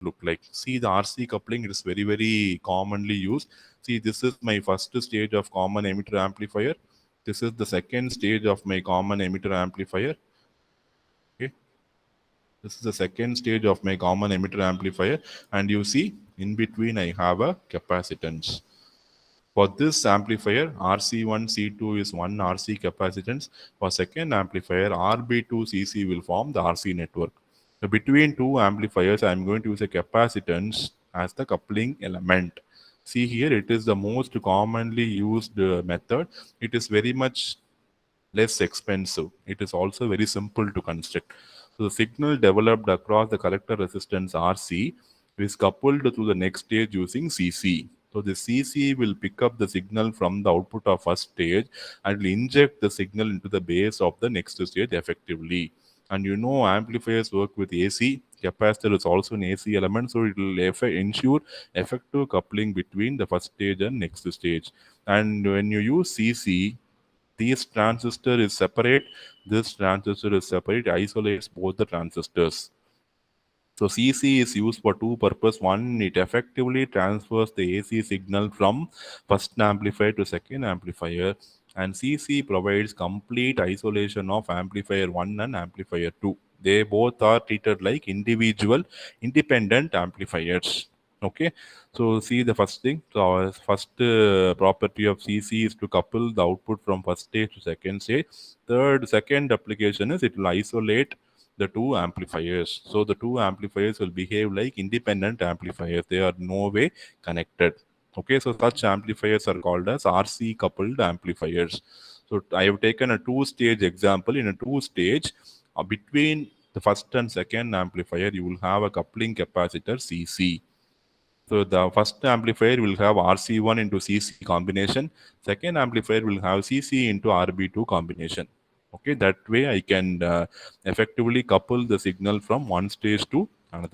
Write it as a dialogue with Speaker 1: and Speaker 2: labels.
Speaker 1: look like. See, the RC coupling is very, very commonly used. See, this is my first stage of common emitter amplifier. This is the second stage of my common emitter amplifier. Okay. This is the second stage of my common emitter amplifier. And you see, in between I have a capacitance. For this amplifier, RC1, C2 is one RC capacitance. For second amplifier, RB2CC will form the RC network. So between two amplifiers, I am going to use a capacitance as the coupling element. See here, it is the most commonly used method. It is very much less expensive. It is also very simple to construct. So the signal developed across the collector resistance RC is coupled to the next stage using CC. So the CC will pick up the signal from the output of first stage and will inject the signal into the base of the next stage effectively. And you know, amplifiers work with AC. Capacitor is also an AC element, so it will ensure effective coupling between the first stage and next stage. And when you use CC, this transistor is separate, this transistor is separate, isolates both the transistors. So CC is used for two purposes. One, it effectively transfers the AC signal from first amplifier to second amplifier, and CC provides complete isolation of amplifier 1 and amplifier 2. They both are treated like individual independent amplifiers. Okay, so see the first thing. So our first property of CC is to couple the output from first stage to second stage. Second application is it will isolate the two amplifiers. So the two amplifiers will behave like independent amplifiers. They are no way connected. Okay, so such amplifiers are called as RC coupled amplifiers. So I have taken a two-stage example. In a two-stage, between the first and second amplifier, you will have a coupling capacitor CC. So the first amplifier will have RC1 into CC combination. Second amplifier will have CC into RB2 combination. Okay, that way I can effectively couple the signal from one stage to another